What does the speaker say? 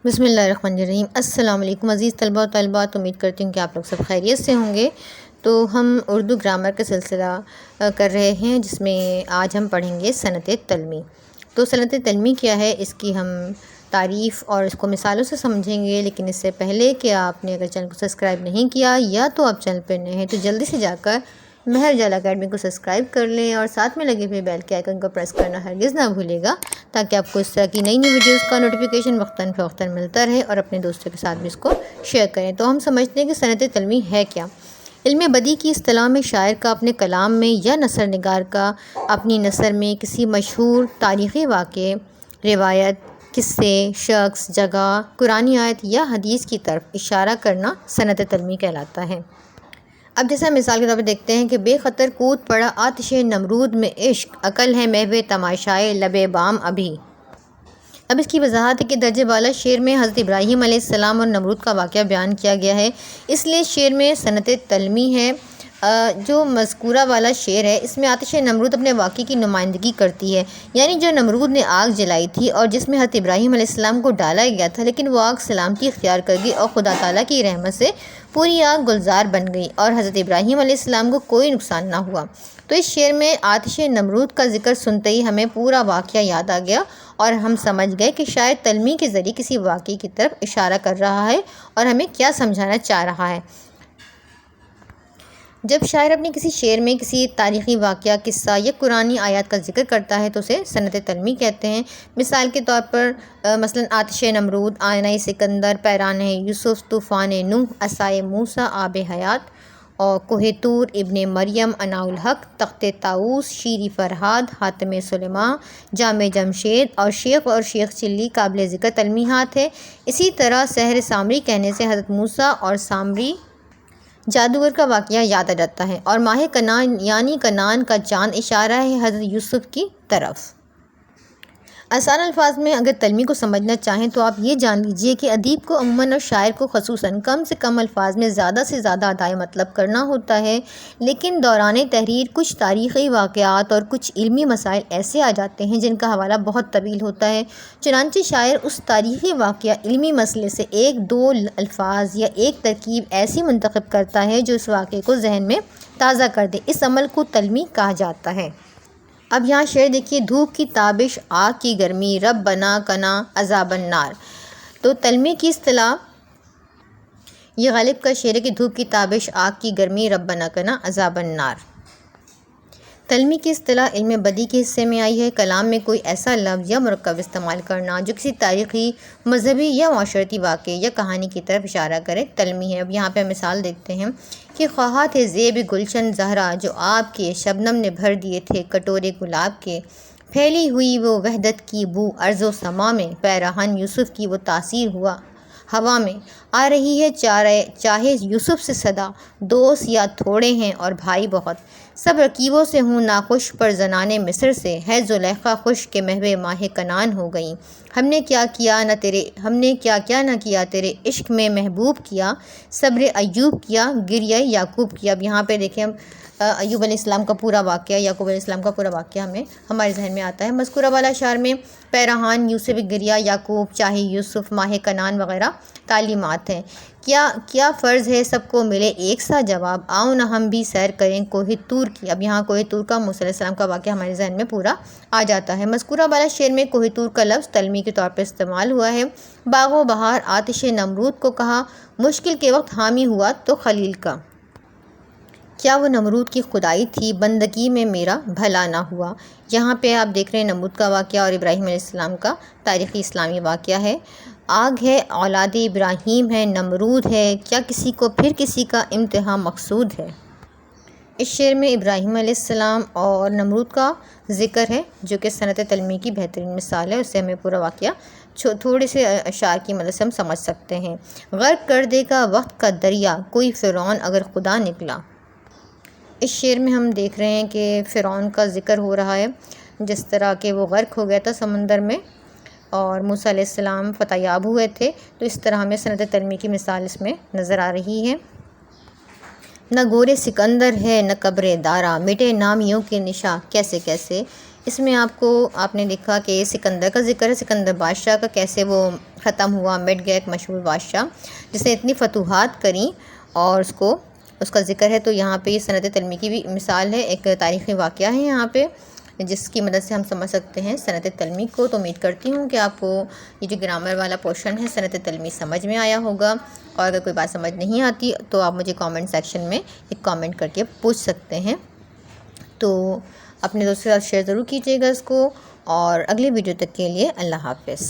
بسم اللہ الرحمن الرحیم۔ السلام علیکم عزیز طلباء و طالبات، امید کرتی ہوں کہ آپ لوگ سب خیریت سے ہوں گے۔ تو ہم اردو گرامر کا سلسلہ کر رہے ہیں، جس میں آج ہم پڑھیں گے صنعت تلمی۔ تو صنعت تلمی کیا ہے، اس کی ہم تعریف اور اس کو مثالوں سے سمجھیں گے۔ لیکن اس سے پہلے کہ آپ نے اگر چینل کو سبسکرائب نہیں کیا یا تو آپ چینل پہ نئے ہیں تو جلدی سے جا کر مہر جال اکیڈمی کو سبسکرائب کر لیں اور ساتھ میں لگے ہوئے بیل کے آئیکن کو پریس کرنا ہرگز نہ بھولے گا، تاکہ آپ کو اس طرح کی نئی ویڈیوز کا نوٹیفیکیشن وقتاً فوقتاً ملتا رہے اور اپنے دوستوں کے ساتھ بھی اس کو شیئر کریں۔ تو ہم سمجھتے ہیں کہ صنعت تلمی ہے کیا۔ علم بدیع کی اصطلاح میں شاعر کا اپنے کلام میں یا نثر نگار کا اپنی نثر میں کسی مشہور تاریخی واقعے، روایت، قصے، شخص، جگہ، قرآنی آیت یا حدیث کی طرف اشارہ کرنا صنعت تلمی کہلاتا ہے۔ اب جیسا مثال کے طور پہ دیکھتے ہیں کہ بے خطر کود پڑا آتش نمرود میں عشق، عقل ہے محو تماشائے لب بام ابھی۔ اب اس کی وضاحت ہے کہ درجہ بالا شعر میں حضرت ابراہیم علیہ السلام اور نمرود کا واقعہ بیان کیا گیا ہے، اس لیے شعر میں صنعت تلمی ہے۔ جو مذکورہ والا شعر ہے، اس میں آتش نمرود اپنے واقعے کی نمائندگی کرتی ہے، یعنی جو نمرود نے آگ جلائی تھی اور جس میں حضرت ابراہیم علیہ السلام کو ڈالا گیا تھا، لیکن وہ آگ سلامتی اختیار کر گئی اور خدا تعالیٰ کی رحمت سے پوری آگ گلزار بن گئی اور حضرت ابراہیم علیہ السلام کو کوئی نقصان نہ ہوا۔ تو اس شعر میں آتش نمرود کا ذکر سنتے ہی ہمیں پورا واقعہ یاد آ گیا اور ہم سمجھ گئے کہ شاعر تلمی کے ذریعے کسی واقعے کی طرف اشارہ کر رہا ہے اور ہمیں کیا سمجھانا چاہ رہا ہے۔ جب شاعر اپنے کسی شعر میں کسی تاریخی واقعہ، قصہ یا قرآنی آیات کا ذکر کرتا ہے تو اسے صنعت تلمی کہتے ہیں۔ مثال کے طور پر مثلاً آتش نمرود، آئینہ سکندر، پیران یوسف، طوفان نوح، عصائے موسیٰ، آب حیات اور کوہ طور، ابن مریم، اناء الحق، تخت طاؤس، شیر فرہاد، حاتم سلیماں، جام جمشید اور شیخ چلی قابل ذکر تلمیحات ہے۔ اسی طرح سحر سامری کہنے سے حضرت موسیٰ اور سامری جادوگر کا واقعہ یاد آ جاتا ہے، اور ماہ کنعان یعنی کنعان کا چاند اشارہ ہے حضرت یوسف کی طرف۔ آسان الفاظ میں اگر تلمی کو سمجھنا چاہیں تو آپ یہ جان لیجئے کہ ادیب کو عموماً اور شاعر کو خصوصاً کم سے کم الفاظ میں زیادہ سے زیادہ ادائے مطلب کرنا ہوتا ہے، لیکن دوران تحریر کچھ تاریخی واقعات اور کچھ علمی مسائل ایسے آ جاتے ہیں جن کا حوالہ بہت طویل ہوتا ہے، چنانچہ شاعر اس تاریخی واقعہ، علمی مسئلے سے ایک دو الفاظ یا ایک ترکیب ایسی منتخب کرتا ہے جو اس واقعے کو ذہن میں تازہ کر دے۔ اس عمل کو تلمی کہا جاتا ہے۔ اب یہاں شعر دیکھیے، دھوپ کی تابش، آگ کی گرمی، رب بنا کنا عذاب النار۔ تو تلمی کی اصطلاح، یہ غالب کا شعر ہے کہ دھوپ کی تابش، آگ کی گرمی، رب بنا کنا عذاب النار۔ تلمی کی اصطلاح علم بدیع کے حصے میں آئی ہے۔ کلام میں کوئی ایسا لفظ یا مرکب استعمال کرنا جو کسی تاریخی، مذہبی یا معاشرتی واقعے یا کہانی کی طرف اشارہ کرے، تلمی ہے۔ اب یہاں پہ مثال دیکھتے ہیں کہ خواہاں تھے زیب گلشن زہرا، جو آپ کے شبنم نے بھر دیے تھے کٹورے گلاب کے، پھیلی ہوئی وہ وحدت کی بو ارض و سما میں، پیرہن یوسف کی وہ تاثیر ہوا ہوا میں، آ رہی ہے چاہے یوسف سے صدا، دوست یا تھوڑے ہیں اور بھائی بہت، سب رقیبوں سے ہوں ناخوش پر زنان مصر سے، ہے زلیخا خوش کہ محو ماہ کنعان ہو گئیں، ہم نے کیا کیا نہ کیا تیرے عشق میں محبوب کیا، صبر ایوب کیا، گریہ یعقوب کیا۔ اب یہاں پہ دیکھیں ایوب علیہ السلام کا پورا واقعہ، یعقوب علیہ السلام کا پورا واقعہ ہمارے ذہن میں آتا ہے۔ مذکورہ والا اشعار میں پیرہان یوسف، گریہ یعقوب، چاہے یوسف، ماہ کنعان وغیرہ تعلیمات ہیں۔ کیا فرض ہے سب کو ملے ایک سا جواب، آؤ نہ ہم بھی سیر کریں کوہ طور کی۔ اب یہاں کوہ طور کا موسیٰ علیہ السلام کا واقعہ ہمارے ذہن میں پورا آ جاتا ہے۔ مذکورہ والا شعر میں کوہ طور کا لفظ تلمی کے طور پر استعمال ہوا ہے۔ باغ و بہار آتش نمرود کو کہا، مشکل کے وقت حامی ہوا تو خلیل کا، کیا وہ نمرود کی خدائی تھی، بندگی میں میرا بھلا نہ ہوا۔ یہاں پہ آپ دیکھ رہے ہیں نمرود کا واقعہ اور ابراہیم علیہ السلام کا تاریخی اسلامی واقعہ ہے۔ آگ ہے، اولاد ابراہیم ہے، نمرود ہے، کیا کسی کو پھر کسی کا امتحان مقصود ہے۔ اس شعر میں ابراہیم علیہ السلام اور نمرود کا ذکر ہے، جو کہ صنعت تلمی کی بہترین مثال ہے۔ اس سے ہمیں پورا واقعہ تھوڑے سے اشعار کی مدد سے ہم سمجھ سکتے ہیں۔ غرق کر دے گا وقت کا دریا، کوئی فرعون اگر خدا نکلا۔ اس شعر میں ہم دیکھ رہے ہیں کہ فرعون کا ذکر ہو رہا ہے، جس طرح کہ وہ غرق ہو گیا تھا سمندر میں اور موسیٰ علیہ السلام فتح یاب ہوئے تھے، تو اس طرح ہمیں صنعت تلمی کی مثال اس میں نظر آ رہی ہے۔ نہ گور سکندر ہے نہ قبر دارا، مٹے نامیوں کے نشاں کیسے کیسے، اس میں آپ نے دیکھا کہ سکندر کا ذکر ہے، سکندر بادشاہ کا، کیسے وہ ختم ہوا، مٹ گیا، ایک مشہور بادشاہ جس نے اتنی فتوحات کریں، اور اس کا ذکر ہے۔ تو یہاں پہ یہ سنت تلمی کی بھی مثال ہے، ایک تاریخی واقعہ ہے یہاں پہ جس کی مدد سے ہم سمجھ سکتے ہیں سنت تلمی کو۔ تو امید کرتی ہوں کہ آپ کو یہ جو گرامر والا پورشن ہے سنت تلمی سمجھ میں آیا ہوگا، اور اگر کوئی بات سمجھ نہیں آتی تو آپ مجھے کامنٹ سیکشن میں ایک کامنٹ کر کے پوچھ سکتے ہیں۔ تو اپنے دوستوں کے ساتھ شیئر ضرور کیجیے گا اس کو، اور اگلی ویڈیو تک کے لیے اللہ حافظ۔